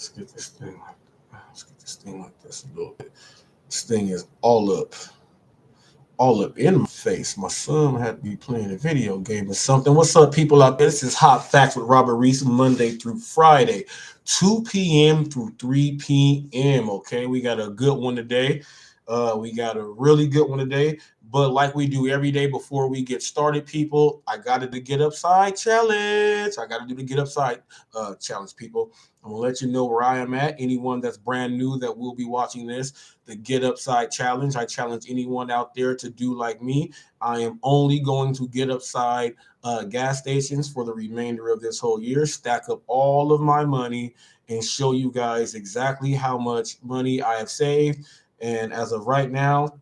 get this thing like let's get this thing like this a little bit. This thing is all up in my face. My son had to be playing a video game or something. What's up, people out there? This is Hot Facts with Robert Reese, Monday through Friday, 2 p.m. through 3 p.m. Okay, we got a good one today. We got a really good one today. But like we do every day before we get started, people, I got to do the Get Upside challenge. I got to do the Get Upside challenge, people. I'm gonna let you know where I am at. Anyone that's brand new that will be watching this, the Get Upside challenge. I challenge anyone out there to do like me. I am only going to get upside gas stations for the remainder of this whole year, stack up all of my money, and show you guys exactly how much money I have saved. And as of right now,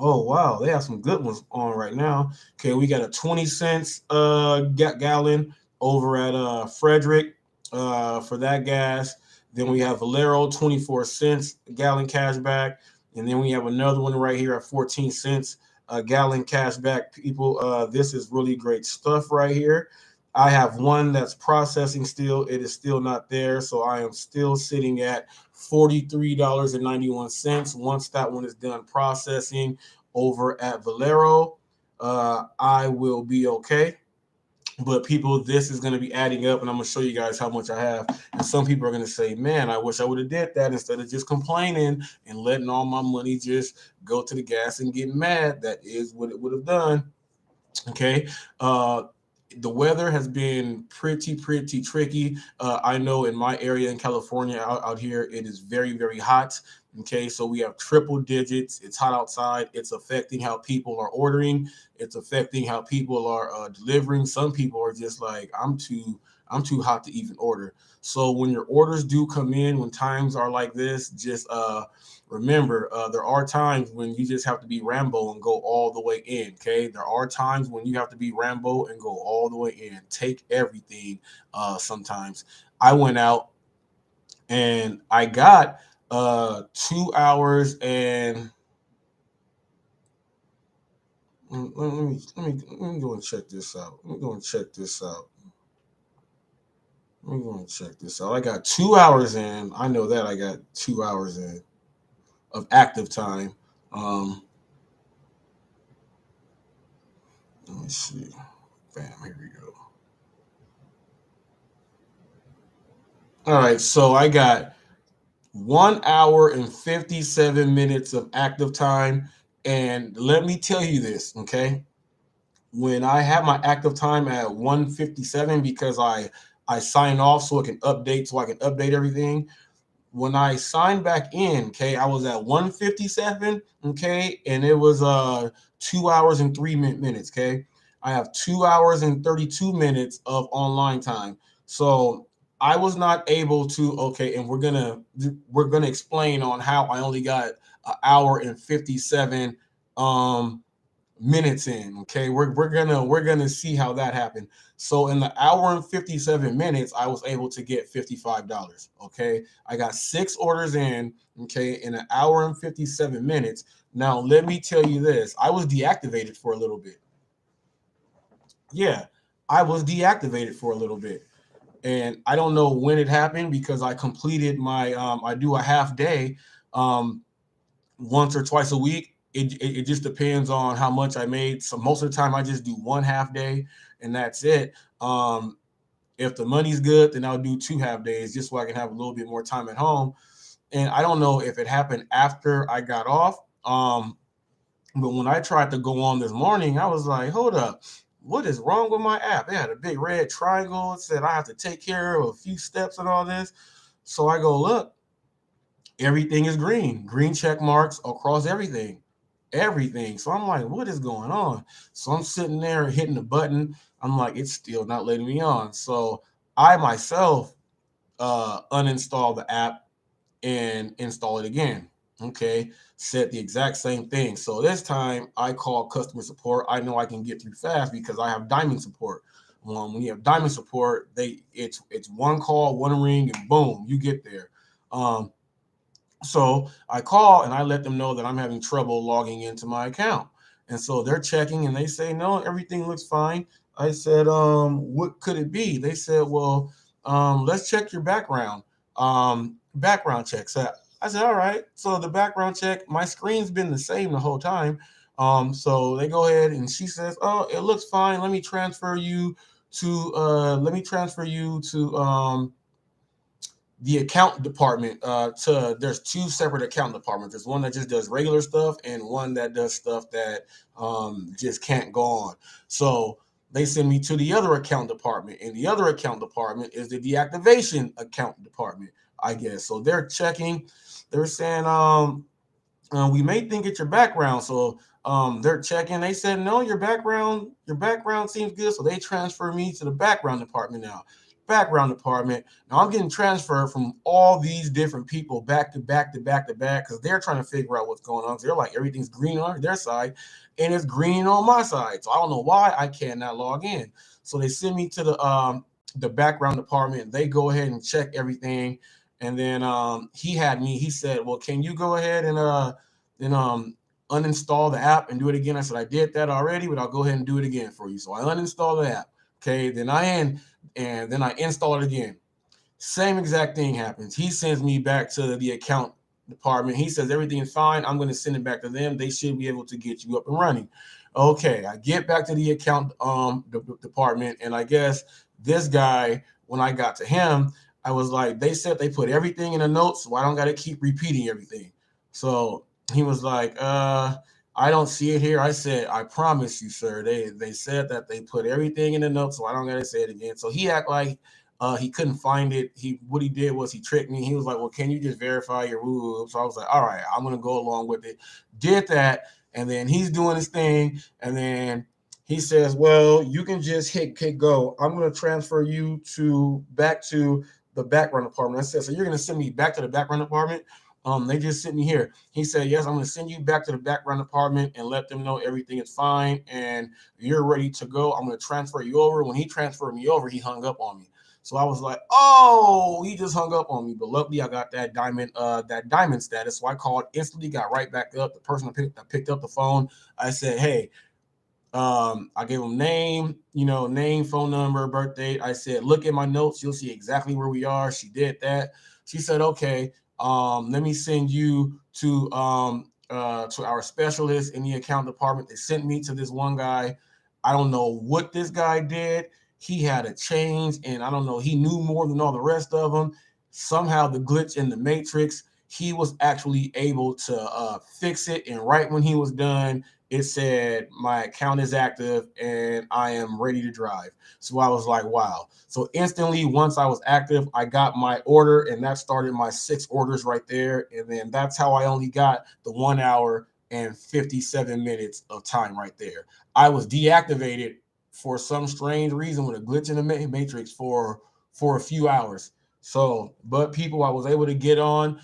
oh wow, they have some good ones on right now. Okay, we got a 20 cents gallon over at Frederick for that gas. Then we have Valero 24 cents a gallon cash back, and then we have another one right here at 14 cents a gallon cash back. People, this is really great stuff right here. I have one that's processing still. It is still not there, so I am still sitting at $43.91. Once that one is done processing over at Valero, I will be okay. But people, this is going to be adding up, and I'm going to show you guys how much I have. And some people are going to say, man, I wish I would have did that instead of just complaining and letting all my money just go to the gas and getting mad. That is what it would have done. Okay. The weather has been pretty tricky. I know in my area in California out here, it is very hot. Okay, so we have triple digits. It's hot outside. It's affecting how people are ordering. It's affecting how people are delivering. Some people are just like, I'm too hot to even order. So when your orders do come in, when times are like this, just remember, there are times when you just have to be Rambo and go all the way in. Okay, there are times when you have to be Rambo and go all the way in. Take everything. Sometimes I went out and I got 2 hours and let me go and check this out. Let me go and check this out. Let me go and check this out. I got 2 hours in. I know that I got 2 hours in of active time. Um, Let me see. Bam, here we go. All right, so I got 1 hour and 57 minutes of active time. And let me tell you this, okay? When I have my active time at 157, because I sign off so I can update everything. When I signed back in, okay, I was at 157, okay, and it was 2 hours and 3 minutes, okay. I have 2 hours and 32 minutes of online time. So I was not able to, okay, and we're gonna explain on how I only got an hour and 57 um minutes in. Okay, we're gonna see how that happened. So in the hour and 57 minutes, I was able to get $55. Okay, I got 6 orders in. Okay, in an hour and 57 minutes. Now let me tell you this: I was deactivated for a little bit. Yeah, I was deactivated for a little bit, and I don't know when it happened because I completed my I do a half day. Um, Once or twice a week. It just depends on how much I made. So most of the time I just do one half day and that's it. If the money's good, then I'll do 2 half days just so I can have a little bit more time at home. And I don't know if it happened after I got off. But when I tried to go on this morning, I was like, hold up, what is wrong with my app? It had a big red triangle. It said I have to take care of a few steps and all this. So I go, look, everything is green check marks across everything. So I'm like, what is going on? So I'm sitting there hitting the button. I'm like, it's still not letting me on. So I myself uninstall the app and install it again. Okay, said the exact same thing. So this time I call customer support. I know I can get through fast because I have diamond support. When you have diamond support, it's one call, one ring, and boom, you get there. Um, so I call and I let them know that I'm having trouble logging into my account. And so they're checking and they say, no, everything looks fine. I said, what could it be? They said, well, let's check your background. background check. So I said, all right. So the background check, my screen's been the same the whole time. So they go ahead and she says, oh, it looks fine. Let me transfer you to the account department. There's two separate account departments. There's one that just does regular stuff and one that does stuff that just can't go on. So they send me to the other account department, and the other account department is the deactivation account department, I guess. So they're checking. They're saying, we may think it's your background. So they're checking. They said, no, your background seems good. So they transfer me to the background department now. Background department. Now I'm getting transferred from all these different people back to back to back to back because they're trying to figure out what's going on. So they're like, everything's green on their side and it's green on my side. So I don't know why I cannot log in. So they send me to the background department. They go ahead and check everything. And then he said, well, can you go ahead and uninstall the app and do it again? I said, I did that already, but I'll go ahead and do it again for you. So I uninstall the app. Okay, then I install it again. Same exact thing happens. He sends me back to the account department. He says everything is fine. I'm going to send it back to them. They should be able to get you up and running. Okay, I get back to the account department, and I guess this guy, when I got to him, I was like, they said they put everything in the notes, so I don't got to keep repeating everything. So he was like, I don't see it here. I said, I promise you, sir. They said that they put everything in the notes, so I don't gotta say it again. So he act like he couldn't find it. What he did was he tricked me. He was like, well, can you just verify your rules? So I was like, all right, I'm gonna go along with it. Did that, and then he's doing his thing, and then he says, well, you can just hit go. I'm gonna transfer you to back to the background department. I said, so you're gonna send me back to the background department? They just sent me here. He said, yes, I'm going to send you back to the background department and let them know everything is fine and you're ready to go. I'm going to transfer you over. When he transferred me over, he hung up on me. So I was like, oh, he just hung up on me. But luckily I got that diamond status. So I called instantly, got right back up. The person that picked up the phone, I said, hey, I gave him name, phone number, birth date. I said, look at my notes. You'll see exactly where we are. She did that. She said, okay, let me send you to our specialist in the account department. They sent me to this one guy. I don't know what this guy did. He had a change, and I don't know. He knew more than all the rest of them. Somehow, the glitch in the matrix, he was actually able to fix it. And right when he was done, it said my account is active and I am ready to drive. So I was like, wow. So instantly, once I was active, I got my order, and that started my 6 orders right there. And then that's how I only got the 1 hour and 57 minutes of time right there. I was deactivated for some strange reason with a glitch in the matrix for a few hours. So, but people, I was able to get on,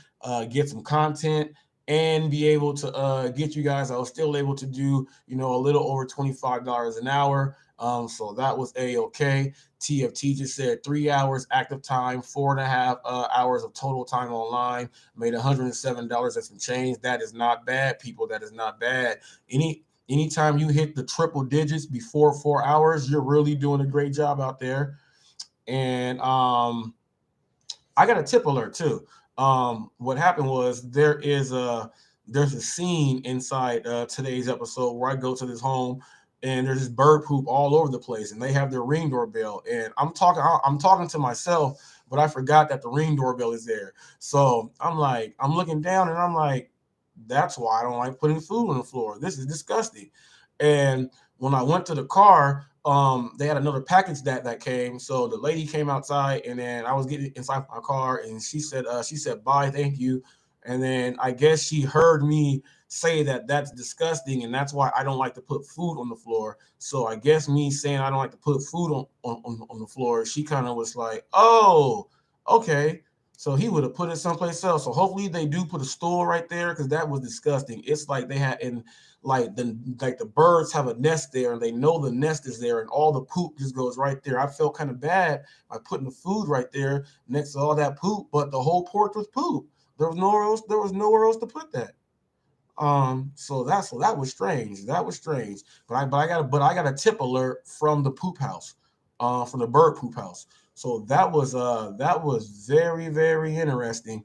get some content, and be able to get you guys. I was still able to do, a little over $25 an hour. So that was a-okay. TFT just said 3 hours active time, 4.5 hours of total time online, made $107 and some change. That is not bad, people. That is not bad. Anytime you hit the triple digits before 4 hours, you're really doing a great job out there. And I got a tip alert too. What happened was there's a scene inside today's episode where I go to this home and there's this bird poop all over the place, and they have their Ring doorbell, and I'm talking to myself, but I forgot that the Ring doorbell is there. So I'm looking down and I'm like, that's why I don't like putting food on the floor. This is disgusting. And when I went to the car, they had another package that came. So the lady came outside, and then I was getting inside my car, and she said bye, thank you. And then I guess she heard me say that that's disgusting, and that's why I don't like to put food on the floor. So I guess me saying I don't like to put food on the floor, she kind of was like, oh, okay. So he would have put it someplace else. So hopefully they do put a stool right there, because that was disgusting. It's like they had in the birds have a nest there, and they know the nest is there, and all the poop just goes right there. I felt kind of bad by putting the food right there next to all that poop, but the whole porch was poop. There was nowhere else to put that. So that was strange. That was strange. But I got a tip alert from the poop house, from the bird poop house. So that was very, very interesting.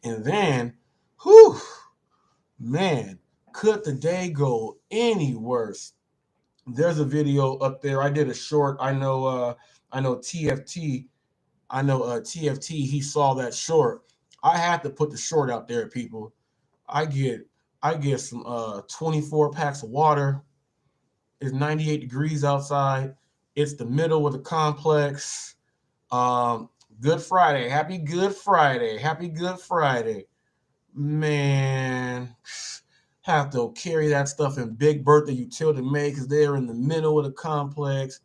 And then, whew, man, could the day go any worse? There's a video up there. I did a short. I know TFT. I know TFT. He saw that short. I had to put the short out there, people. I get I get some 24 packs of water. It's 98 degrees outside. It's the middle of the complex. Um, Good Friday. Happy Good Friday. Happy Good Friday. Man, have to carry that stuff in Big Bertha utility make because they're in the middle of the complex.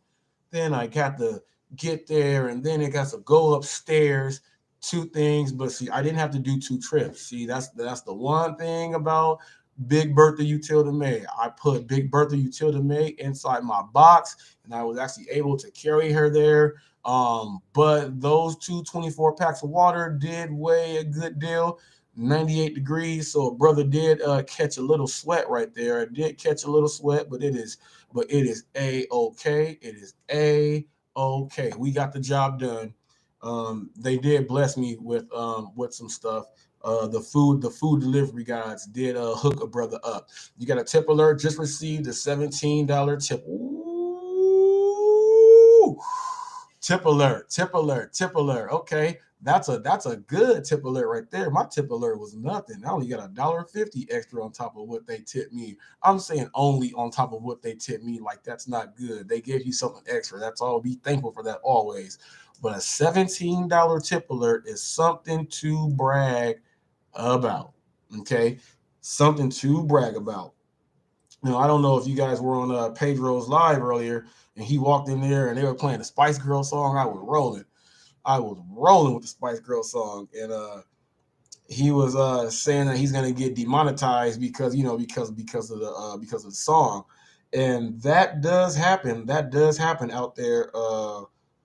Then I got to get there, and then it got to go upstairs. Two things, but see, I didn't have to do two trips. See, that's the one thing about Big Bertha Utility May. I put Big Bertha Utility May inside my box, and I was actually able to carry her there. But those 224 packs of water did weigh a good deal. 98 degrees, so a brother did catch a little sweat right there. I did catch a little sweat, but it is a okay. It is a okay. We got the job done. They did bless me with some stuff. The food delivery guys did hook a brother up. You got a tip alert. Just received a $17 tip. Ooh. Tip alert, tip alert, tip alert. Okay, that's a good tip alert right there. My tip alert was nothing. I only got $1.50 extra on top of what they tipped me. I'm saying only on top of what they tipped me. Like that's not good. They gave you something extra. That's all. Be thankful for that always. But a $17 tip alert is something to brag about. Okay, something to brag about. I don't know if you guys were on Pedro's live earlier, and he walked in there and they were playing the Spice Girl song. I was rolling. I was rolling with the Spice Girl song, and he was saying that he's going to get demonetized because because of the song, and that does happen. That does happen out there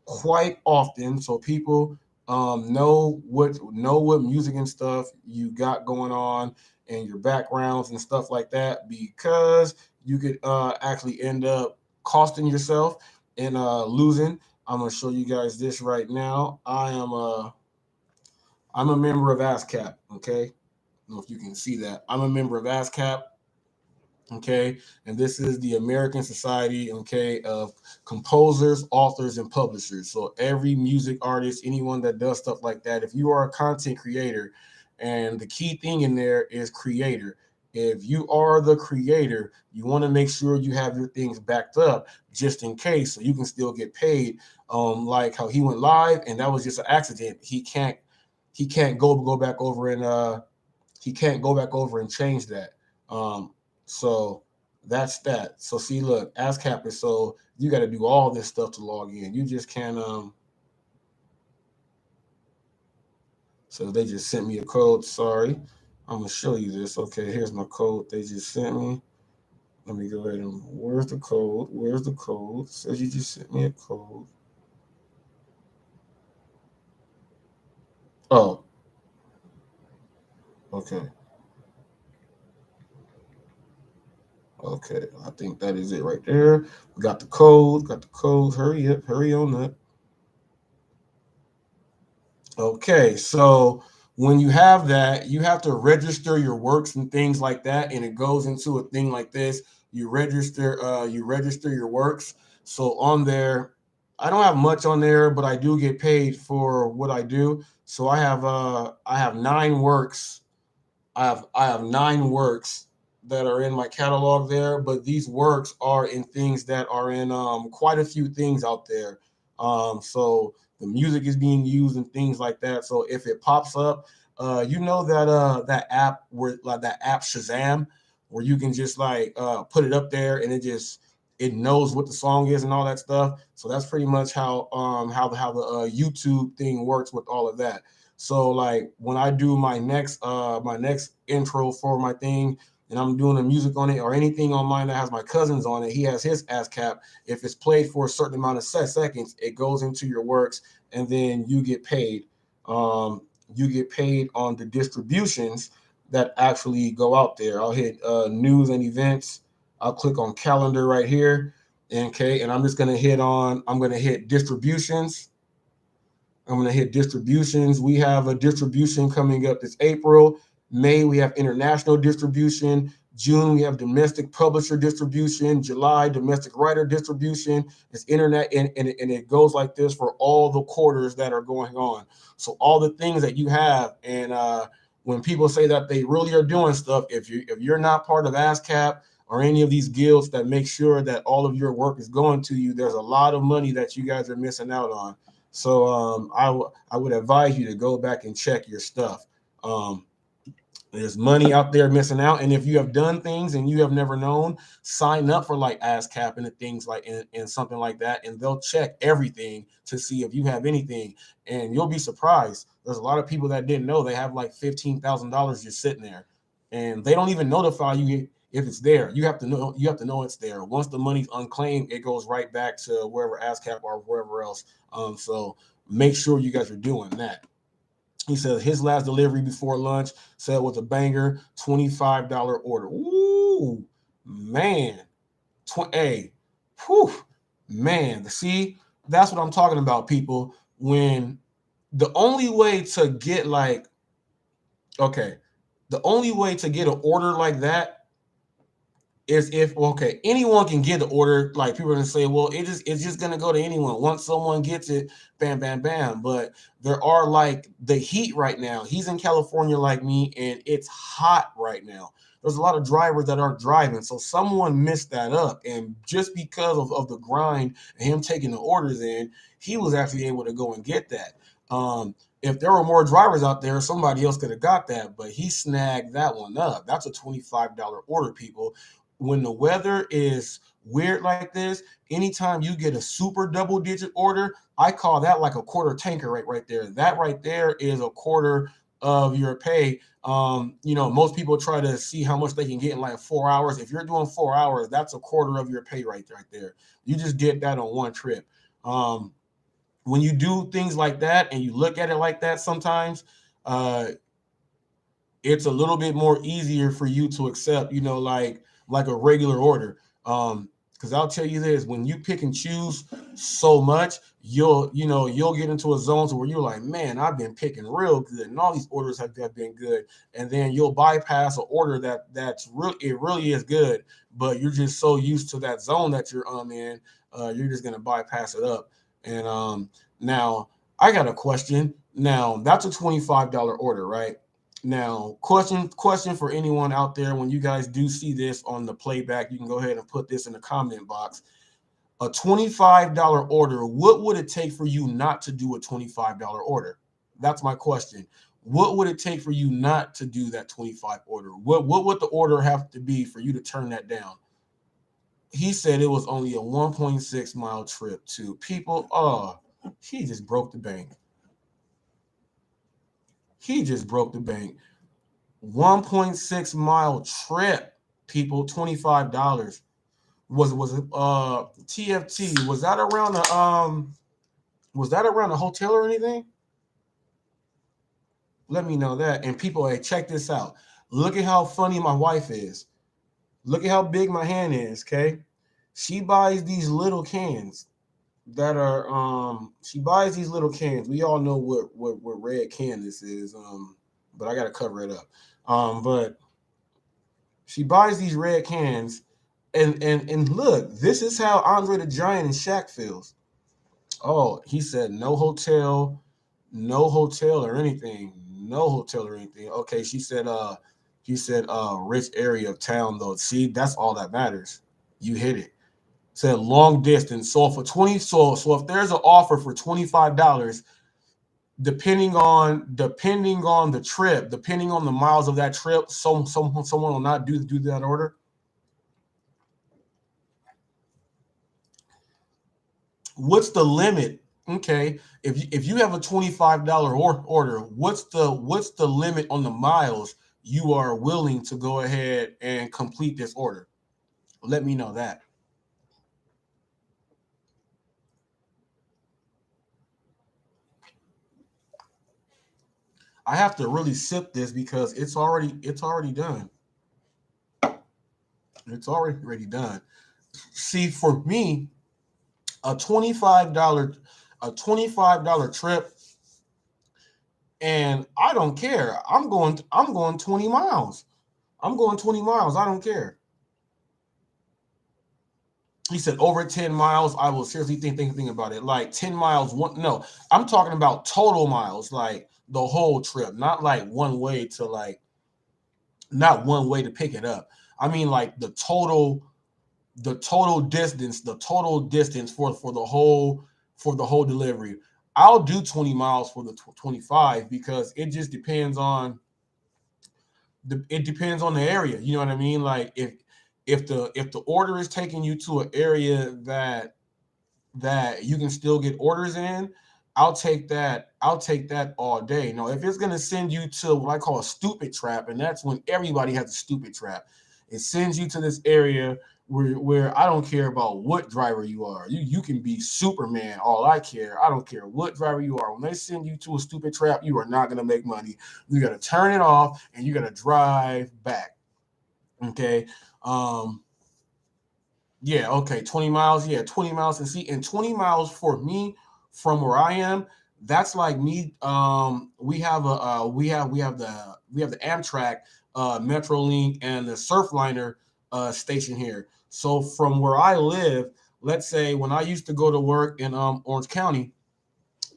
quite often. So people know what music and stuff you got going on and your backgrounds and stuff like that, because you could actually end up costing yourself and losing. I'm gonna show you guys this right now. I'm a member of ASCAP. Okay, I don't know if you can see that. I'm a member of ASCAP. Okay, and this is the American Society, okay, of composers, authors, and publishers. So every music artist, anyone that does stuff like that, if you are a content creator, and the key thing in there is creator. If you are the creator, you want to make sure you have your things backed up just in case, so you can still get paid. Like how he went live, and that was just an accident. He can't go back over and he can't go back over and change that. Um, so that's that. So see, look, ASCAP is, so you got to do all this stuff to log in. You just can't. So they just sent me a code. Sorry, I'm gonna show you this. Okay, here's my code they just sent me. Let me go ahead and where's the code? Where's the code? It says you just sent me a code. Oh, okay. Okay, I think that is it right there. We got the code. Got the code. Hurry up. Hurry on up. Okay, so when you have that, you have to register your works and things like that, and it goes into a thing like this. You register your works. So on there, I don't have much on there, but I do get paid for what I do. So I have 9 works. I have 9 works that are in my catalog there, but these works are in things that are in quite a few things out there. So the music is being used and things like that. So if it pops up, that app where like that app Shazam, where you can just like put it up there and it knows what the song is and all that stuff. So that's pretty much how the YouTube thing works with all of that. So like when I do my next intro for my thing, and I'm doing the music on it or anything on mine that has my cousins on it, he has his ASCAP. If it's played for a certain amount of seconds, it goes into your works, and then you get paid. You get paid on the distributions that actually go out there. I'll hit news and events. I'll click on calendar right here. Okay, and I'm gonna hit distributions, I'm going to hit distributions. We have a distribution coming up this April. May, we have international distribution. June, we have domestic publisher distribution. July, domestic writer distribution. It's internet, and it goes like this for all the quarters that are going on. So all the things that you have, and when people say that they really are doing stuff, if you're not part of ASCAP or any of these guilds that make sure that all of your work is going to you, there's a lot of money that you guys are missing out on. So I would advise you to go back and check your stuff. There's money out there missing out, and if you have done things and you have never known, sign up for like ASCAP and things like and something like that, and they'll check everything to see if you have anything, and you'll be surprised. There's a lot of people that didn't know they have like $15,000 just sitting there, and they don't even notify you if it's there. You have to know. You have to know it's there. Once the money's unclaimed, it goes right back to wherever ASCAP or wherever else. So make sure you guys are doing that. He said his last delivery before lunch said was a banger, $25 order. Ooh, man. Hey, whew, man. See, that's what I'm talking about, people. When the only way to get the only way to get an order like that is if anyone can get the order. Like people are gonna say, well, it's just gonna go to anyone. Once someone gets it, bam, bam, bam. But there are like the heat right now. He's in California like me, and it's hot right now. There's a lot of drivers that aren't driving. So someone missed that up. And just because of the grind and him taking the orders in, he was actually able to go and get that. If there were more drivers out there, somebody else could have got that, but he snagged that one up. That's a $25 order, people. When the weather is weird like this, anytime you get a super double digit order, I call that like a quarter tanker right there. That right there is a quarter of your pay. Most people try to see how much they can get in like 4 hours. If you're doing 4 hours, that's a quarter of your pay right there. You just get that on one trip. When you do things like that and you look at it like that, sometimes it's a little bit more easier for you to accept, like a regular order. Because I'll tell you this, when you pick and choose so much, you'll get into a zone where you're like, man, I've been picking real good, and all these orders have been good, and then you'll bypass an order that's really is good, but you're just so used to that zone that you're in, you're just gonna bypass it up. And now I got a question. Now that's a $25 order, right? Now, question for anyone out there, when you guys do see this on the playback, you can go ahead and put this in the comment box. A $25 order, what would it take for you not to do a $25 order? That's my question. What would it take for you not to do that 25 order? What would the order have to be for you to turn that down? He said it was only a 1.6 mile trip to people. Oh, he just broke the bank. He just broke the bank. 1.6 mile trip, people, $25. Was it TFT? Was that around a hotel or anything? Let me know that. And people, hey, check this out. Look at how funny my wife is. Look at how big my hand is, okay? She buys these little cans that are she buys these little cans. We all know what red can this is, but I gotta cover it up. But she buys these red cans, and look, this is how Andre the Giant and Shaq feels. Oh, he said no hotel or anything. No hotel or anything. Okay, he said rich area of town though. See, that's all that matters. You hit it. Said long distance. So for 20, so if there's an offer for $25, depending on the trip, depending on the miles of that trip, someone will not do that order. What's the limit? Okay, if you have a $25 order, what's the limit on the miles you are willing to go ahead and complete this order? Let me know that. I have to really sip this because it's already done. It's already done. See, for me, a $25 trip And I don't care. I'm going 20 miles. I'm going 20 miles. I don't care. He said over 10 miles, I will seriously think about it. Like 10 miles, one no, I'm talking about total miles, like the whole trip, not like one way to like not one way to pick it up. I mean like the total distance for the whole delivery. I'll do 20 miles for the 25 because it just depends on it depends on the area. You know what I mean? Like if the order is taking you to an area that you can still get orders in, I'll take that. I'll take that all day. Now, if it's gonna send you to what I call a stupid trap, and that's when everybody has a stupid trap, it sends you to this area where I don't care about what driver you are. You can be Superman. All I care, I don't care what driver you are. When they send you to a stupid trap, you are not gonna make money. You gotta turn it off and you gotta drive back. Okay. Um, yeah, okay, 20 miles. Yeah, 20 miles. And 20 miles for me from where I am, that's like me. We have the Amtrak, Metrolink, and the Surfliner station here. So from where I live, let's say when I used to go to work in Orange County,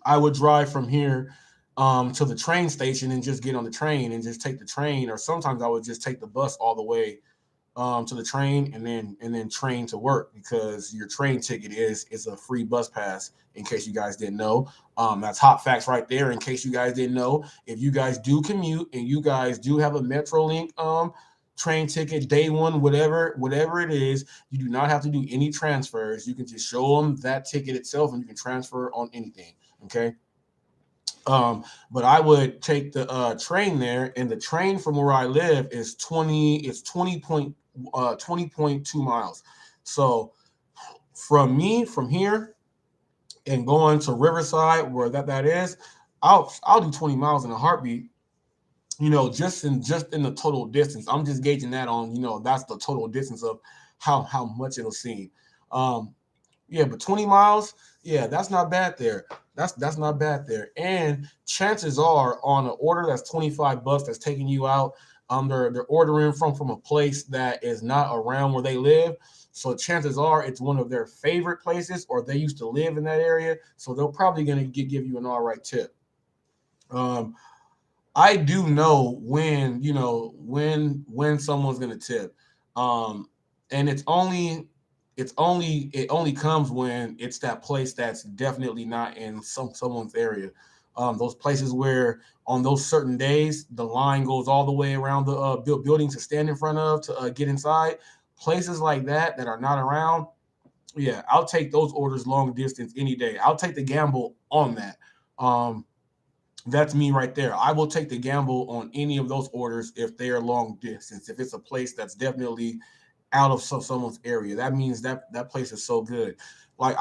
I would drive from here to the train station and just get on the train and just take the train, or sometimes I would just take the bus all the way to the train and then train to work because your train ticket is a free bus pass. In case you guys didn't know, that's hot facts right there. In case you guys didn't know, if you guys do commute and you guys do have a MetroLink train ticket day one, whatever it is, you do not have to do any transfers. You can just show them that ticket itself and you can transfer on anything. Okay. But I would take the train there, and the train from where I live is 20.2 miles. So from here and going to Riverside, where that is, I'll do 20 miles in a heartbeat. Just in the total distance. I'm just gauging that on that's the total distance of how much it'll seem. Um, yeah, but 20 miles, yeah, that's not bad there. That's not bad there. And chances are on an order that's 25 bucks that's taking you out, they're ordering from a place that is not around where they live. So chances are it's one of their favorite places or they used to live in that area. So they're probably gonna give you an all right tip. Um, I do know when someone's gonna tip, um, and it only comes when it's that place that's definitely not in someone's area. Those places where on those certain days the line goes all the way around the building to stand in front of to get inside. Places like that are not around. Yeah, I'll take those orders long distance any day. I'll take the gamble on that. Um, that's me right there. I will take the gamble on any of those orders if they are long distance. If it's a place that's definitely out of someone's area, that means that place is so good. Like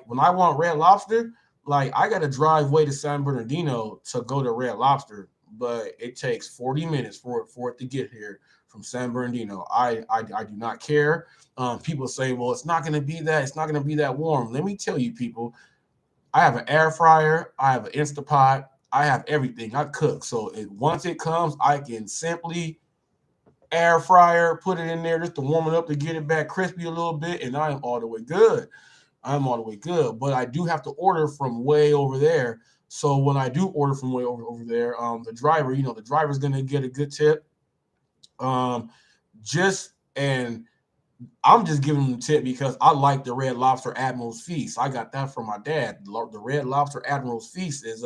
when I want Red Lobster, like I got to drive way to San Bernardino to go to Red Lobster, but it takes 40 minutes for it to get here from San Bernardino. I do not care. People say, well, it's not gonna be that warm. Let me tell you, people, I have an air fryer, I have an Instapot, I have everything. I cook. So once it comes, I can simply air fryer, put it in there just to warm it up to get it back crispy a little bit, and I'm all the way good. I'm all the way good. But I do have to order from way over there. So when I do order from way over there, the driver's gonna get a good tip. Um, just and I'm just giving them a tip because I like the Red Lobster Admiral's Feast. I got that from my dad. The Red Lobster Admiral's Feast is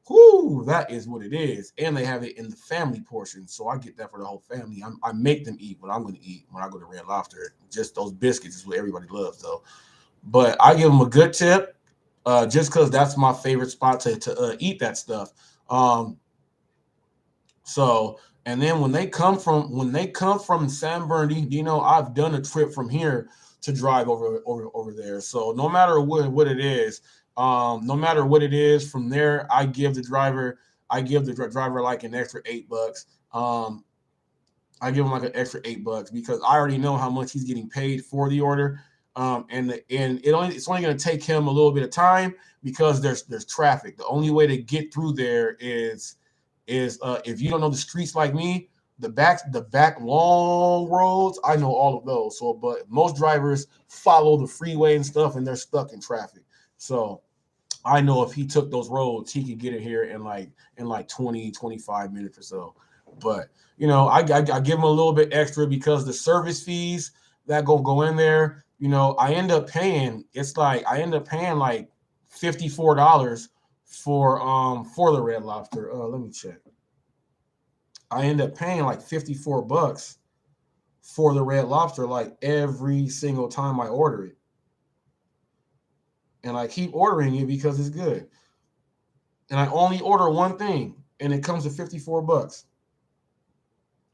whoo, that is what it is. And they have it in the family portion. So I get that for the whole family. I make them eat what I'm going to eat when I go to Red Lobster. Just those biscuits is what everybody loves, though. But I give them a good tip just because that's my favorite spot to eat that stuff. Um, so, and then when they come from San Bernardino, I've done a trip from here to drive over there. So no matter what it is, no matter what it is from there, I give the driver like an extra $8. I give him like an extra $8 because I already know how much he's getting paid for the order. And it's only going to take him a little bit of time because there's traffic. The only way to get through there is if you don't know the streets like me, the back long roads, I know all of those. So, but most drivers follow the freeway and stuff, and they're stuck in traffic. So I know if he took those roads, he could get it here in like 20, 25 minutes or so. But I give him a little bit extra because the service fees that go in there. I end up paying. It's like I end up paying like $54 for the Red Lobster. Let me check. I end up paying like $54 for the Red Lobster like every single time I order it, and I keep ordering it because it's good. And I only order one thing, and it comes to $54.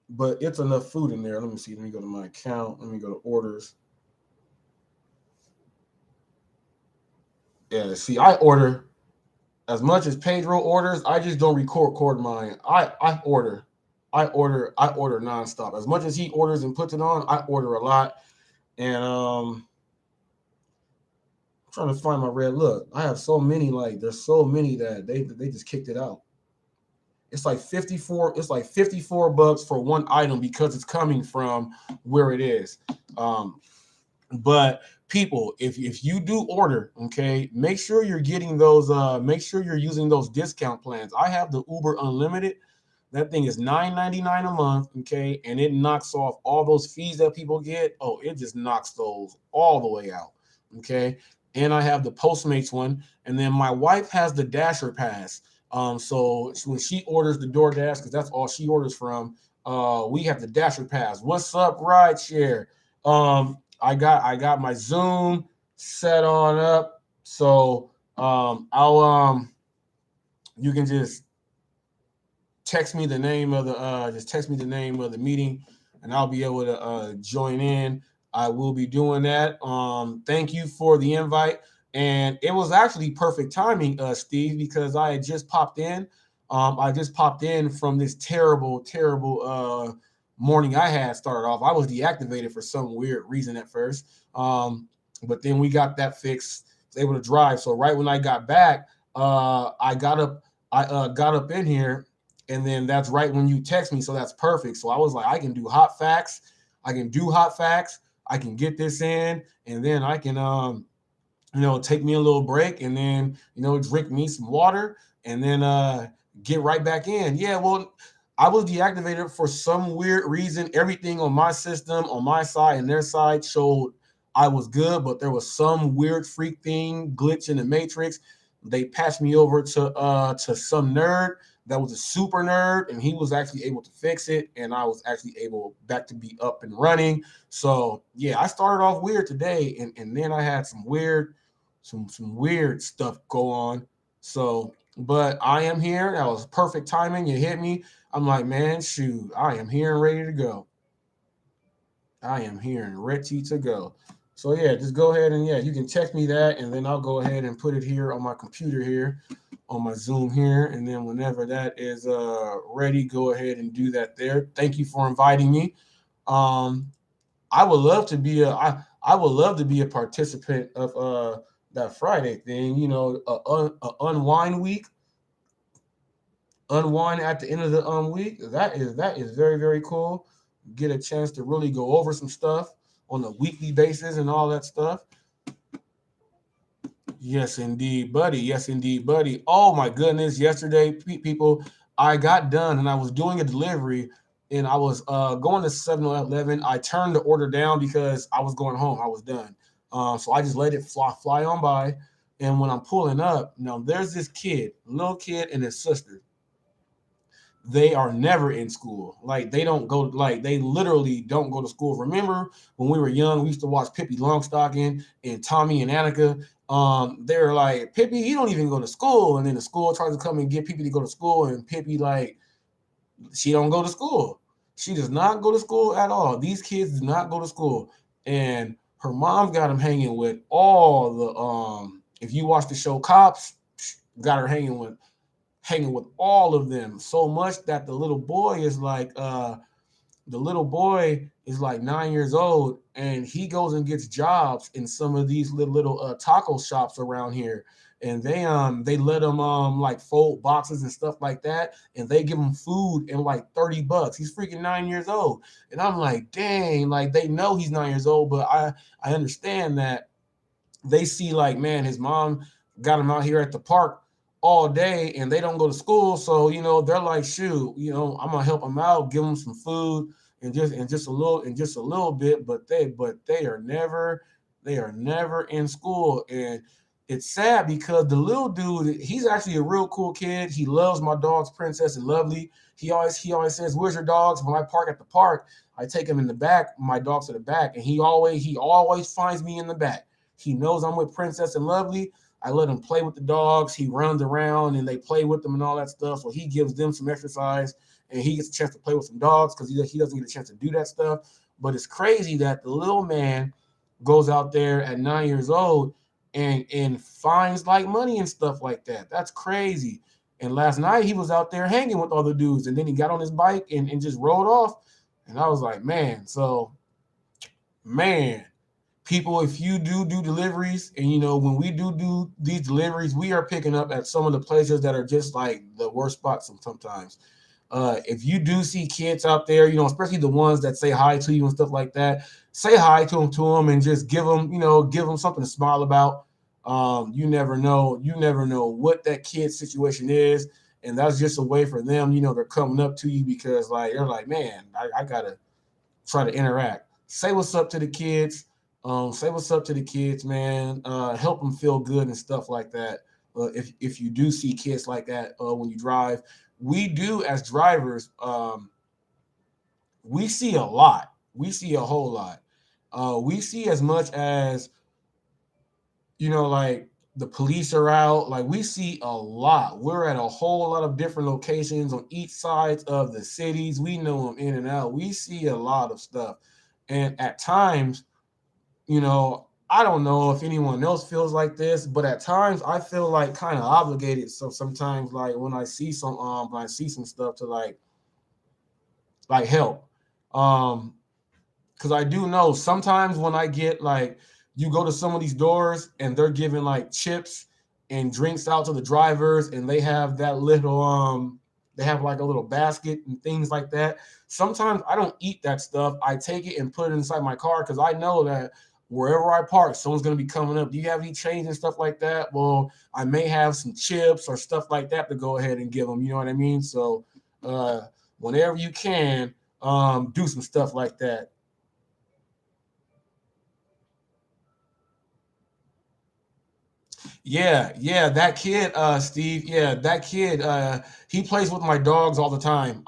But it's enough food in there. Let me see. Let me go to my account. Let me go to orders. Yeah, see, I order as much as Pedro orders. I just don't record mine. I order nonstop. As much as he orders and puts it on, I order a lot. And I'm trying to find my red. Look, I have so many. Like, there's so many that they just kicked it out. It's like 54. It's like $54 for one item because it's coming from where it is. Um, but people, if you do order, okay, make sure you're getting those. Make sure you're using those discount plans. I have the Uber Unlimited. That thing is $9.99 a month, okay, and it knocks off all those fees that people get. Oh, it just knocks those all the way out, okay. And I have the Postmates one, and then my wife has the Dasher Pass. So when she orders the DoorDash, because that's all she orders from, we have the Dasher Pass. What's up, Rideshare? I got my Zoom set on up, so I'll you can just text me the name of the meeting, and I'll be able to join in. I will be doing that. Thank you for the invite. And it was actually perfect timing, Steve, because I just popped in from this terrible, terrible morning I had started off. I was deactivated for some weird reason at first. But then we got that fixed. Was able to drive. So right when I got back, I got up. I got up in here, and then that's right when you text me. So that's perfect. So I was like, I can do hot facts. I can do hot facts. I can get this in, and then I can take me a little break, and then drink me some water, and then get right back in. Yeah, well, I was deactivated for some weird reason. Everything on my system, on my side and their side, showed I was good, but there was some weird freak thing, glitch in the matrix. They patched me over to some nerd that was a super nerd, and he was actually able to fix it, and I was actually able back to be up and running. So yeah, I started off weird today, and then I had some weird stuff go on. So, but I am here. That was perfect timing. You hit me. I'm like, man, shoot, I am here and ready to go. I am here and ready to go. So yeah, just go ahead and you can text me that, and then I'll go ahead and put it here on my computer here, on my Zoom here, and then whenever that is ready, go ahead and do that there. Thank you for inviting me. Um, I would love to be I would love to be a participant of that Friday thing. A unwind week, unwind at the end of the week. That is very, very cool. Get a chance to really go over some stuff on a weekly basis and all that stuff. Yes, indeed, buddy. Yes, indeed, buddy. Oh my goodness! Yesterday, people, I got done and I was doing a delivery, and I was going to 7-Eleven. I turned the order down because I was going home. I was done. So I just let it fly on by. And when I'm pulling up, now there's this kid, little kid, and his sister. They are never in school. Like they don't go. Like they literally don't go to school. Remember when we were young, we used to watch Pippi Longstocking and Tommy and Annika. They're like, Pippi, he don't even go to school, and then the school tries to come and get Pippi to go to school, and Pippi like she don't go to school. She does not go to school at all. These kids do not go to school, and her mom's got him hanging with all the. If you watch the show Cops, got her hanging with all of them so much that the little boy is like The little boy is like 9 years old, and he goes and gets jobs in some of these little taco shops around here. And they let him like fold boxes and stuff like that, and they give him food and like $30. He's freaking 9 years old, and I'm like, dang, like they know he's 9 years old, but I understand that they see like, man, his mom got him out here at the park all day and they don't go to school. So, they're like, shoot, I'm gonna help him out, give him some food and just a little bit, but they are never in school. And it's sad because the little dude, he's actually a real cool kid. He loves my dogs, Princess and Lovely. He always says, "Where's your dogs?" When I park at the park, I take him in the back, my dogs to the back, and he always finds me in the back. He knows I'm with Princess and Lovely. I let him play with the dogs. He runs around and they play with them and all that stuff. So he gives them some exercise and he gets a chance to play with some dogs because he doesn't get a chance to do that stuff. But it's crazy that the little man goes out there at 9 years old and finds like money and stuff like that. That's crazy. And last night he was out there hanging with all the dudes, and then he got on his bike and just rode off. And I was like, man, people, if you do deliveries, and when we do these deliveries, we are picking up at some of the places that are just like the worst spots sometimes. If you do see kids out there, especially the ones that say hi to you and stuff like that, say hi to them and just give them something to smile about. You never know what that kid's situation is, and that's just a way for them. They're coming up to you because like they're like, man, I gotta try to interact. Say what's up to the kids. Say what's up to the kids, man. Help them feel good and stuff like that. If you do see kids like that when you drive, we do as drivers. We see a lot. We see a whole lot. We see as much as like the police are out. Like we see a lot. We're at a whole lot of different locations on each side of the cities. We know them in and out. We see a lot of stuff, and at times, I don't know if anyone else feels like this, but at times I feel like kind of obligated. So sometimes, like when I see some stuff to like help, because I do know sometimes when I get like you go to some of these doors and they're giving like chips and drinks out to the drivers, and they have that little they have like a little basket and things like that. Sometimes I don't eat that stuff. I take it and put it inside my car because I know that wherever I park, someone's going to be coming up. Do you have any change and stuff like that? Well, I may have some chips or stuff like that to go ahead and give them. You know what I mean? So uh, whenever you can, do some stuff like that. Yeah, that kid, Steve. Yeah, that kid. He plays with my dogs all the time.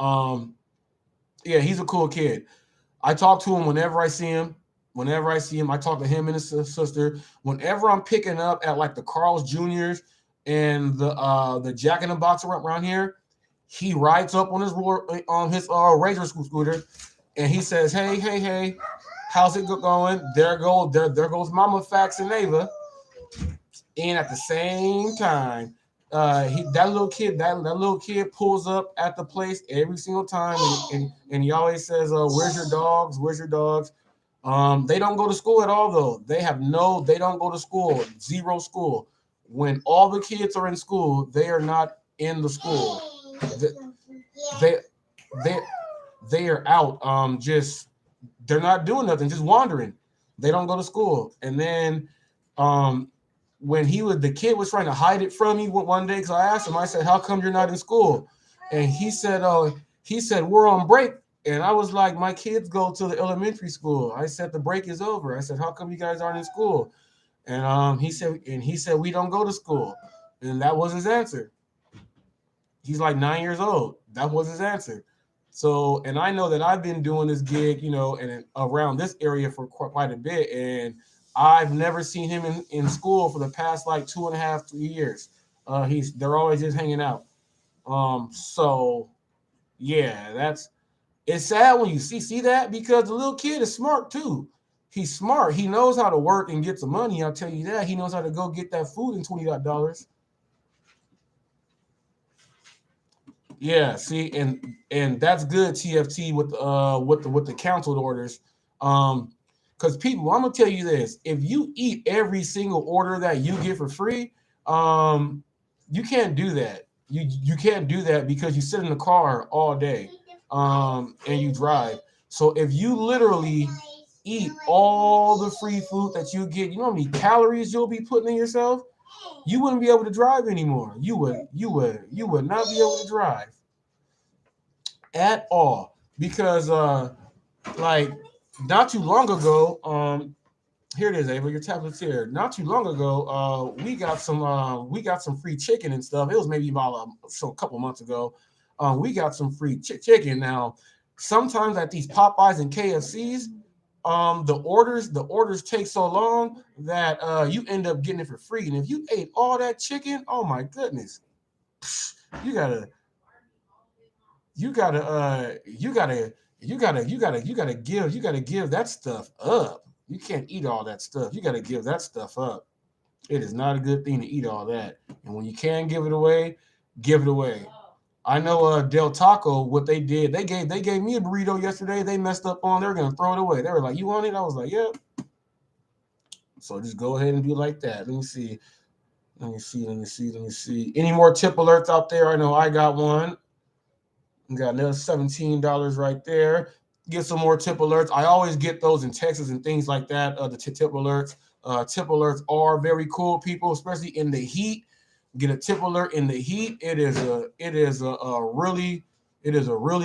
Yeah, he's a cool kid. I talk to him whenever I see him. Whenever I see him, I talk to him and his sister. Whenever I'm picking up at like the Carl's Juniors and the Jack in the Box around here, he rides up on his Razor scooter, and he says, "Hey, hey, hey, how's it going? There goes Mama Fax and Ava." And at the same time, that little kid pulls up at the place every single time, and he always says, "Where's your dogs? Where's your dogs?" They don't go to school at all though. They don't go to school. Zero school. When all the kids are in school, they are not in the school. They they they are out. Just they're not doing nothing, just wandering. They don't go to school. And then um when the kid was trying to hide it from me one day, because I asked him, I said, "How come you're not in school?" And he said, "We're on break." And I was like, "My kids go to the elementary school." I said, "The break is over." I said, "How come you guys aren't in school?" And he said, "We don't go to school." And that was his answer. He's like 9 years old. That was his answer. So, and I know that I've been doing this gig, and around this area for quite a bit, and I've never seen him in school for the past like 2.5, 3 years. They're always just hanging out. So yeah, it's sad when you see that because the little kid is smart too. He's smart. He knows how to work and get some money. I'll tell you that. He knows how to go get that food in $20. Yeah, see, and that's good TFT with the canceled orders. Because people, I'm gonna tell you this: if you eat every single order that you get for free, um, you can't do that. You can't do that because you sit in the car all day, and you drive. So if you literally eat all the free food that you get, you know how many calories you'll be putting in yourself? You wouldn't be able to drive anymore. You would not be able to drive at all because like not too long ago, here it is, Ava, your tablet's here. Not too long ago, we got some free chicken and stuff. It was maybe about a couple months ago. We got some free chicken. Now, sometimes at these Popeyes and KFCs, the orders take so long that you end up getting it for free. And if you ate all that chicken, oh my goodness, you gotta you gotta give that stuff up. You can't eat all that stuff. You gotta give that stuff up. It is not a good thing to eat all that. And when you can give it away, give it away. I know Del Taco, what they did, they gave me a burrito yesterday. They messed up on. They were gonna throw it away. They were like, "You want it?" I was like, "Yep." So just go ahead and do like that. Let me see. Let me see. Let me see. Let me see. Any more tip alerts out there? I know I got one. Got another $17 right there. Get some more tip alerts. I always get those in Texas and things like that. The tip alerts. Tip alerts are very cool, people, especially in the heat. Get a tip alert in the heat. It is a really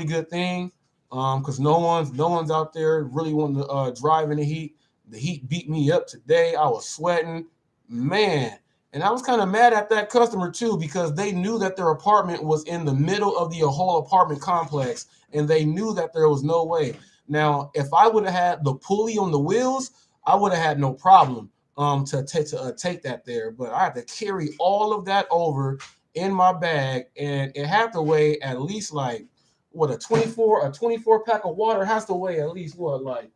good thing. Because no one's out there really wanting to drive in the heat. The heat beat me up today. I was sweating, man. And I was kind of mad at that customer too because they knew that their apartment was in the middle of the whole apartment complex and they knew that there was no way. Now, if I would have had the pulley on the wheels, I would have had no problem to take that there. But I had to carry all of that over in my bag and it had to weigh at least like what a 24 pack of water has to weigh at least like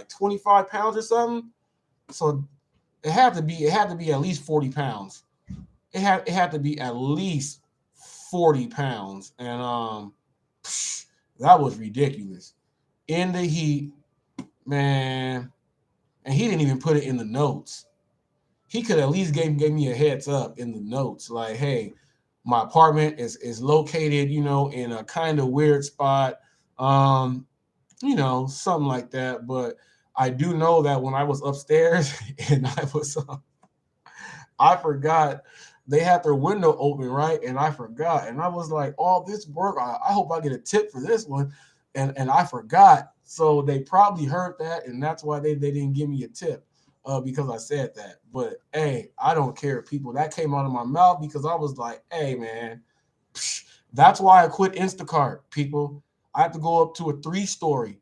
25 pounds or something. So it had to be at least 40 pounds. It had to be at least 40 pounds. And that was ridiculous. In the heat, man. And he didn't even put it in the notes. He could at least gave me a heads up in the notes. Like, hey, my apartment is located, in a kind of weird spot. Um, something like that. But I do know that when I was upstairs and I forgot they had their window open, right? And I forgot. And I was like, all this work, I hope I get a tip for this one. And I forgot. So they probably heard that, and that's why they didn't give me a tip because I said that. But hey, I don't care, people. That came out of my mouth because I was like, hey, man, that's why I quit Instacart, people. I had to go up to a three story,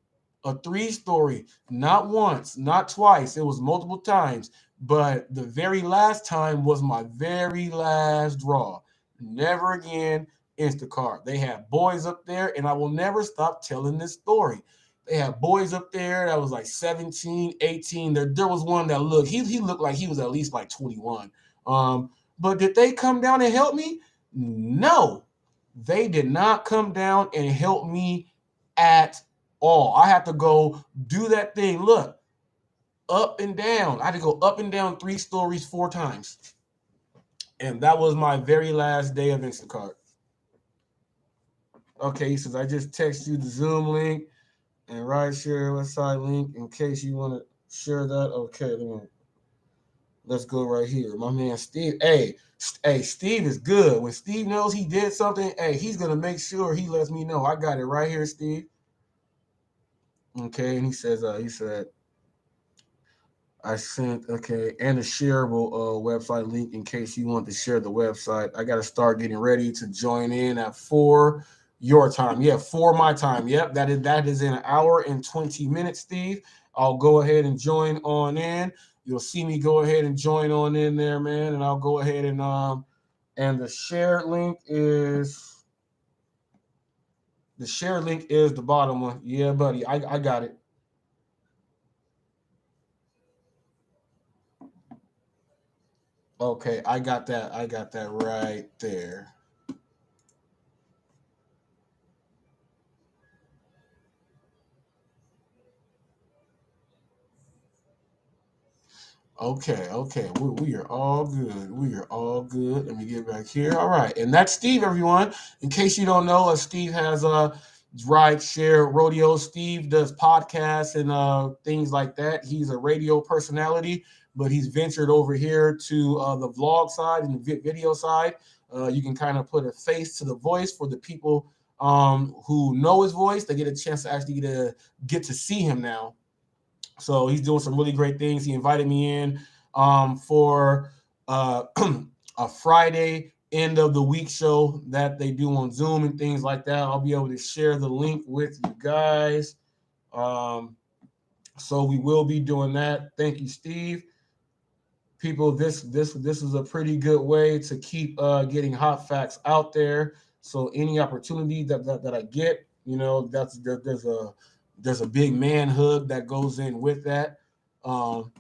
not once, not twice. It was multiple times. But the very last time was my very last draw. Never again Instacart. They had boys up there, and I will never stop telling this story. They had boys up there that was like 17, 18. There was one that he looked like he was at least like 21. But did they come down and help me? No, they did not come down and help me at all. I had to go do that thing. Look, up and down. I had to go up and down 3 stories 4 times. And that was my very last day of Instacart. Okay, he says, I just text you the Zoom link and ride share website link in case you want to share that. Okay, let's go right here. My man Steve. Hey, Steve is good. When Steve knows he did something, hey, he's gonna make sure he lets me know. I got it right here, Steve. Okay, and he said, I sent and a shareable website link in case you want to share the website. I got to start getting ready to join in at 4 your time. Yeah, 4 my time. Yep, that is in an hour and 20 minutes, Steve. I'll go ahead and join on in. You'll see me go ahead and join on in there, man, and I'll go ahead and the share link is the bottom one. Yeah, buddy, I got it. Okay, I got that. I got that right there. Okay. We are all good. We are all good. Let me get back here. All right, and that's Steve, everyone. In case you don't know, Steve has a ride share rodeo. Steve does podcasts and things like that. He's a radio personality, but he's ventured over here to the vlog side and the video side. You can kind of put a face to the voice for the people who know his voice. They get a chance to actually get to see him now. So he's doing some really great things. He invited me in for a Friday end of the week show that they do on Zoom and things like that. I'll be able to share the link with you guys. So we will be doing that. Thank you, Steve. People, this is a pretty good way to keep getting hot facts out there. So any opportunity that I get, there's a big manhood that goes in with that. Um,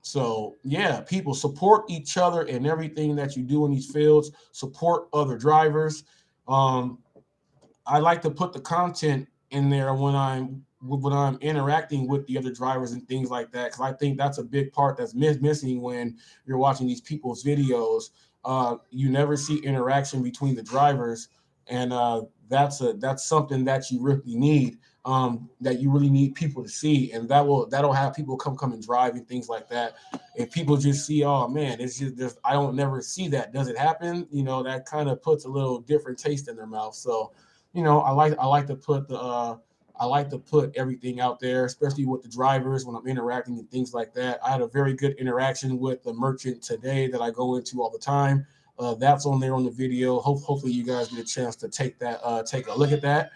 so yeah, people support each other in everything that you do in these fields. Support other drivers. Um, I like to put the content in there when I'm interacting with the other drivers and things like that, because I think that's a big part that's missing when you're watching these people's videos. You never see interaction between the drivers, and that's something that you really need. That you really need people to see, and that'll have people come and drive and things like that. If people just see, oh man, it's just I don't never see that. Does it happen? That kind of puts a little different taste in their mouth. So I like to put everything out there, especially with the drivers when I'm interacting and things like that. I had a very good interaction with the merchant today that I go into all the time. That's on there on the video. Hopefully you guys get a chance to take a look at that.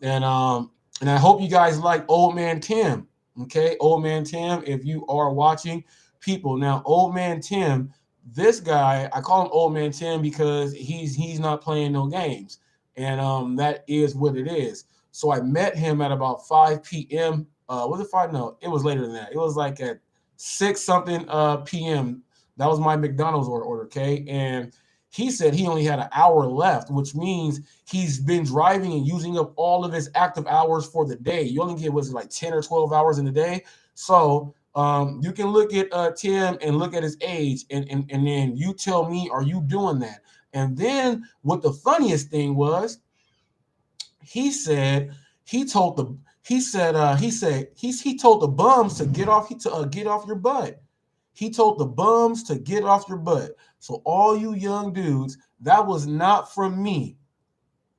And I hope you guys like Old Man Tim. Okay, Old Man Tim, if you are watching, people. Now, Old Man Tim, this guy, I call him Old Man Tim because he's not playing no games, and that is what it is. So I met him at about 5 p.m. Was it 5? No, it was later than that. It was like at 6 something p.m. That was my McDonald's order. Okay, and he said he only had an hour left, which means he's been driving and using up all of his active hours for the day. You only get, was it like 10 or 12 hours in a day? So you can look at Tim and look at his age, and then you tell me, are you doing that? And then what the funniest thing was, he said he told the bums to get off your butt. He told the bums to get off your butt. So all you young dudes, that was not from me.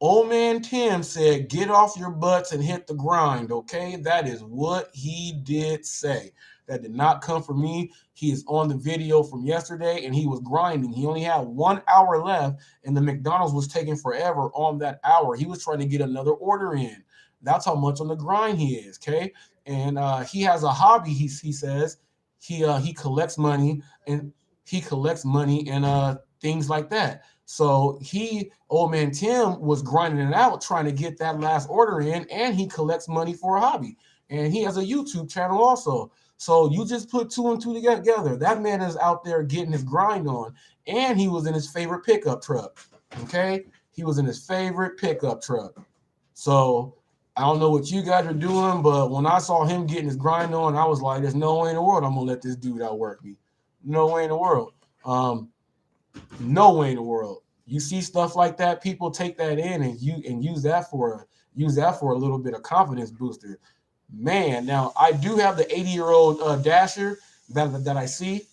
Old Man Tim said, get off your butts and hit the grind, okay? That is what he did say. That did not come from me. He is on the video from yesterday, and he was grinding. He only had 1 hour left, and the McDonald's was taking forever on that hour. He was trying to get another order in. That's how much on the grind he is, okay? And he has a hobby, he says. He collects money, and things like that. So Old Man Tim, was grinding it out, trying to get that last order in, and he collects money for a hobby. And he has a YouTube channel also. So you just put two and two together. That man is out there getting his grind on, and he was in his favorite pickup truck. Okay, he was in his favorite pickup truck. So I don't know what you guys are doing, but when I saw him getting his grind on, I was like, "There's no way in the world I'm gonna let this dude outwork me. No way in the world." No way in the world. You see stuff like that, people take that in and use that for a little bit of confidence booster. Man, now I do have the 80-year-old dasher that I see,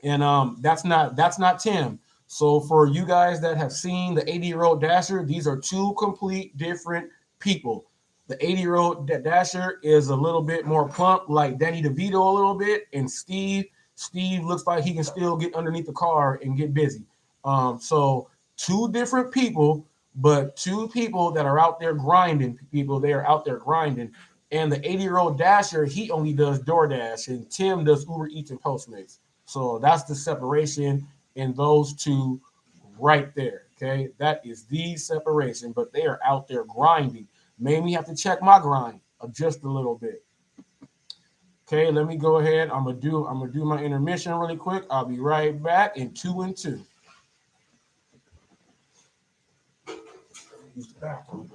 and that's not Tim. So for you guys that have seen the 80-year-old dasher, these are two complete different people. The 80-year-old dasher is a little bit more plump, like Danny DeVito a little bit, and Steve looks like he can still get underneath the car and get busy. So two different people, but two people that are out there grinding. People they are out there grinding. And the 80-year-old dasher, he only does DoorDash, and Tim does Uber Eats and Postmates. So that's the separation in those two right there. Okay, that is the separation. But they are out there grinding. Made me have to check my grind just a little bit. Okay, let me go ahead. I'm gonna do my intermission really quick. I'll be right back in 2 and 2. Use the bathroom.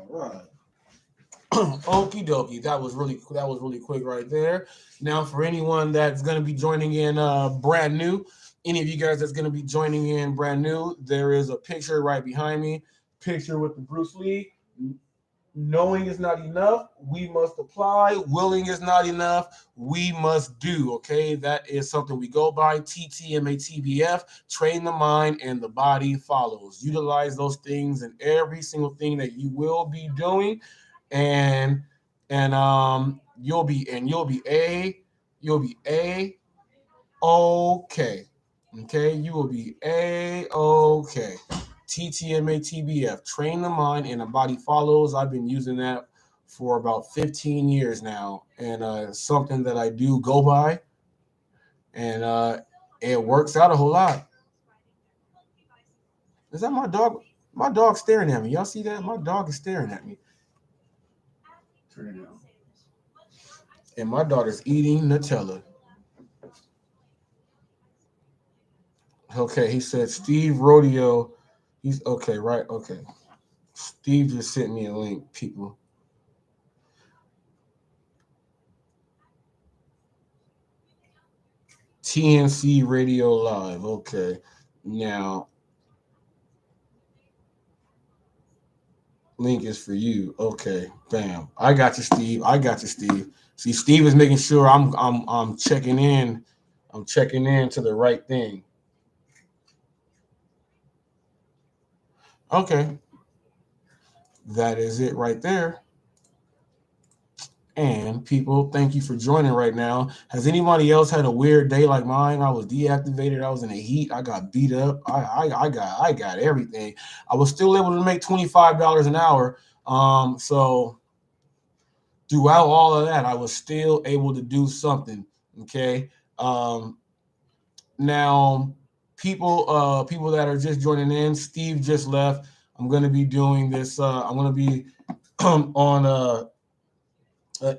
right. Okie dokie. That was really quick right there. Now, for anyone that's gonna be joining in brand new, any of you guys that's gonna be joining in brand new, there is a picture right behind me. Picture with the Bruce Lee. Knowing is not enough. We must apply. Willing is not enough. We must do. Okay, that is something we go by. TTMATBF. Train the mind and the body follows. Utilize those things in every single thing that you will be doing, and you'll be okay. Okay, you will be okay. TTMATBF. Train the mind and the body follows. I've been using that for about 15 years now, and it's something that I do go by, and it works out a whole lot. Is that my dog? My dog staring at me. Y'all see that? My dog is staring at me. Turn it down. And my daughter's eating Nutella. Okay, he said Steve Rodeo. He's okay, right? Okay. Steve just sent me a link, people. TNC Radio Live. Okay. Now, link is for you. Okay. Bam. I got you, Steve. I got you, Steve. See, Steve is making sure I'm checking in. I'm checking in to the right thing. Okay. That is it right there. And people, thank you for joining right now. Has anybody else had a weird day like mine? I was deactivated. I was in the heat. I got beat up. I got everything. I was still able to make $25 an hour. So throughout all of that, I was still able to do something. Okay. Um, Now, people that are just joining in, Steve just left. I'm gonna be doing this. I'm gonna be on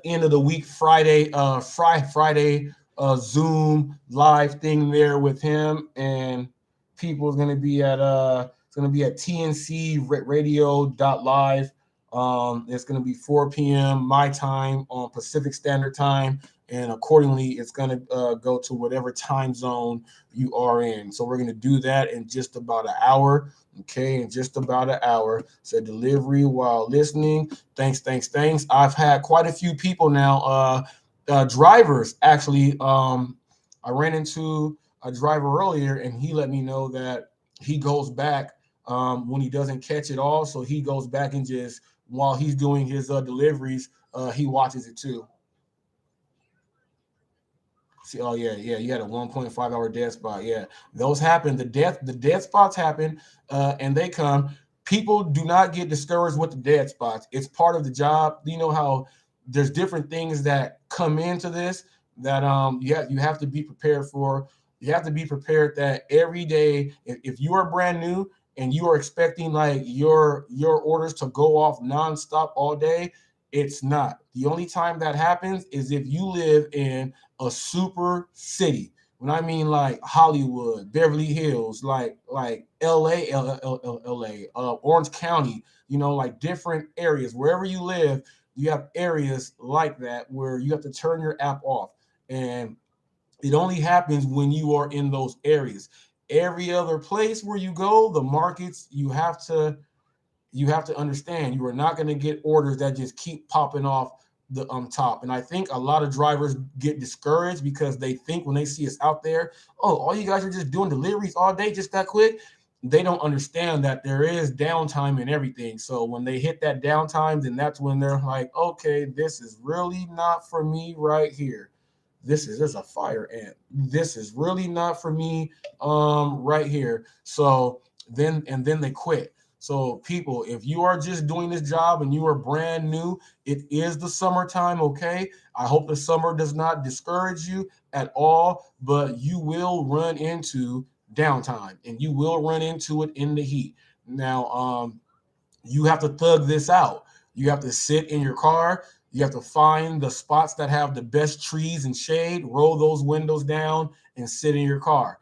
end of the week Friday, Friday Zoom live thing there with him, and people is gonna be at it's gonna be at TNC Radio.live. It's gonna be 4 p.m. my time on Pacific Standard Time, and accordingly, it's gonna go to whatever time zone you are in. So we're gonna do that in just about an hour. Okay, in just about an hour. So delivery while listening. Thanks. I've had quite a few people now, drivers actually. I ran into a driver earlier, and he let me know that he goes back when he doesn't catch it all. So he goes back and just while he's doing his deliveries, he watches it too. See, oh yeah, you had a 1.5 hour dead spot. Yeah, those happen. The dead spots happen, and they come. People do not get discouraged with the dead spots. It's part of the job. You know how there's different things that come into this that you have to be prepared for. You have to be prepared that every day, if you are brand new and you are expecting like your orders to go off nonstop all day, it's not. The only time that happens is if you live in a super city. When I mean like Hollywood, Beverly Hills, like LA, Orange County, like different areas. Wherever you live, you have areas like that where you have to turn your app off. And it only happens when you are in those areas. Every other place where you go, the markets, you have to understand you are not going to get orders that just keep popping off the top. And I think a lot of drivers get discouraged because they think when they see us out there, oh, all you guys are just doing deliveries all day just that quick. They don't understand that there is downtime and everything. So when they hit that downtime, then that's when they're like, okay, this is really not for me right here. There's a fire ant. This is really not for me right here. So then they quit. So people, if you are just doing this job and you are brand new, it is the summertime, okay? I hope the summer does not discourage you at all, but you will run into downtime and you will run into it in the heat. Now, you have to thug this out. You have to sit in your car. You have to find the spots that have the best trees and shade, roll those windows down, and sit in your car.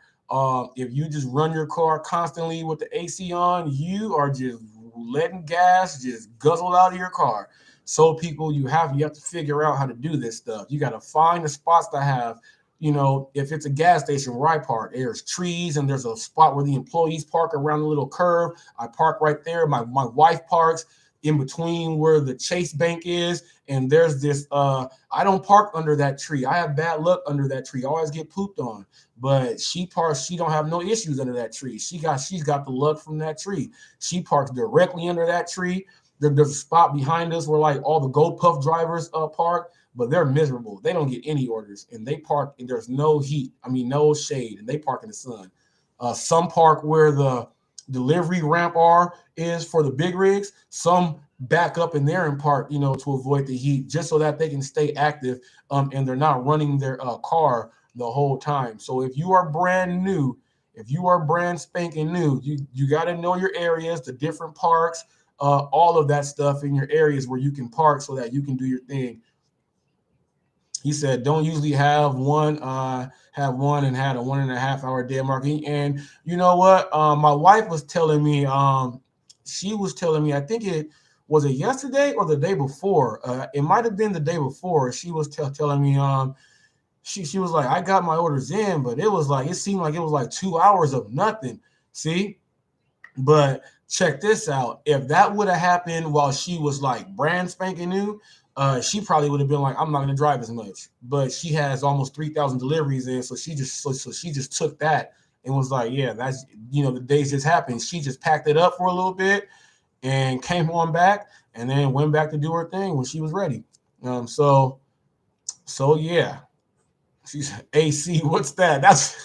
If you just run your car constantly with the AC on, you are just letting gas just guzzle out of your car. So people, you have to figure out how to do this stuff. You got to find the spots that have, if it's a gas station where I park, there's trees and there's a spot where the employees park around the little curve. I park right there. My wife parks in between where the Chase Bank is, and there's this. I don't park under that tree. I have bad luck under that tree. I always get pooped on. But she parks. She don't have no issues under that tree. She's got the luck from that tree. She parks directly under that tree. There's a spot behind us where like all the Go Puff drivers park, but they're miserable. They don't get any orders, and they park and there's no heat. I mean, no shade, and they park in the sun. Some park where the delivery ramp is for the big rigs. Some back up in there and park, to avoid the heat, just so that they can stay active, and they're not running their car the whole time. So if you are brand new, if you are brand spanking new, you got to know your areas, the different parks, all of that stuff in your areas where you can park so that you can do your thing. He said, don't usually have one and had a 1.5 hour day marking. And you know what? My wife was telling me, she was telling me, I think it was it yesterday or the day before. It might have been the day before. She was telling me, she was like, I got my orders in, but it seemed like it was like 2 hours of nothing. See? But check this out. If that would have happened while she was like brand spanking new, she probably would have been like, I'm not gonna drive as much. But she has almost 3,000 deliveries in, so she just took that and was like, yeah, that's the days just happened. She just packed it up for a little bit and came on back and then went back to do her thing when she was ready. So yeah. She's AC. What's that? That's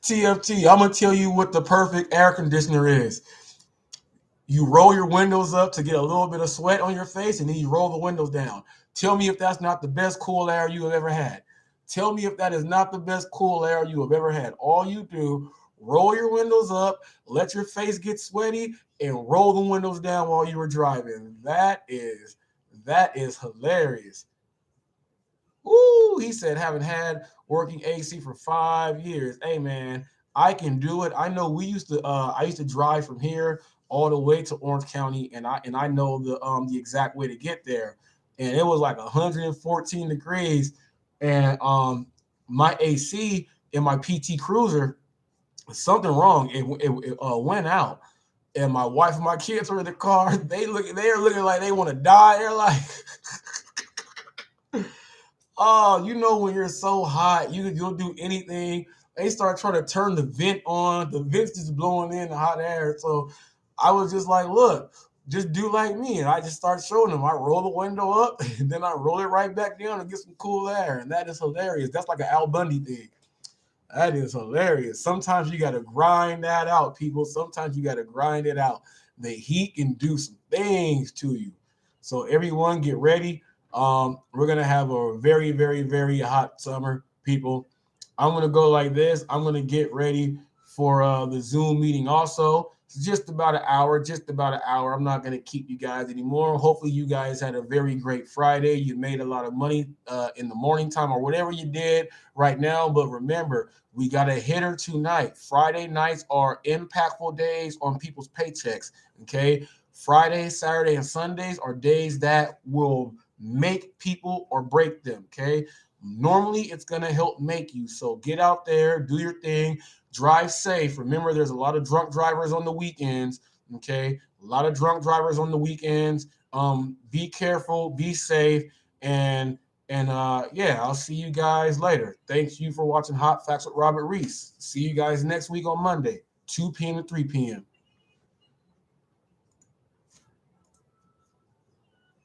TFT. I'm gonna tell you what the perfect air conditioner is. You roll your windows up to get a little bit of sweat on your face, and then you roll the windows down. Tell me if that's not the best cool air you have ever had. Tell me if that is not the best cool air you have ever had. All you do, roll your windows up, let your face get sweaty, and roll the windows down while you were driving. That is hilarious. Ooh, he said, haven't had working AC for 5 years. Hey man, I can do it. I know I used to drive from here all the way to Orange County, and I know the exact way to get there. And it was like 114 degrees. And my AC in my PT Cruiser, something wrong. It went out. And my wife and my kids were in the car. They're looking like they want to die. They're like oh, when you're so hot, you'll do anything. They start trying to turn the vent on. The vent's just blowing in the hot air. So I was just like, look, just do like me. And I just start showing them. I roll the window up, and then I roll it right back down and get some cool air. And that is hilarious. That's like an Al Bundy thing. That is hilarious. Sometimes you got to grind that out, people. Sometimes you got to grind it out. The heat can do some things to you. So everyone get ready. We're going to have a very, very, very hot summer, people. I'm going to go like this. I'm going to get ready for the Zoom meeting also. It's just about an hour, I'm not going to keep you guys anymore. Hopefully you guys had a very great Friday. You made a lot of money in the morning time or whatever you did right now. But remember, we got a hitter tonight. Friday nights are impactful days on people's paychecks, okay? Fridays, Saturday, and Sundays are days that will make people or break them, okay? Normally, it's going to help make you. So get out there, do your thing, drive safe. Remember, there's a lot of drunk drivers on the weekends, okay? A lot of drunk drivers on the weekends. Be careful, be safe, and yeah, I'll see you guys later. Thank you for watching Hot Facts with Robert Reese. See you guys next week on Monday, 2 p.m. to 3 p.m.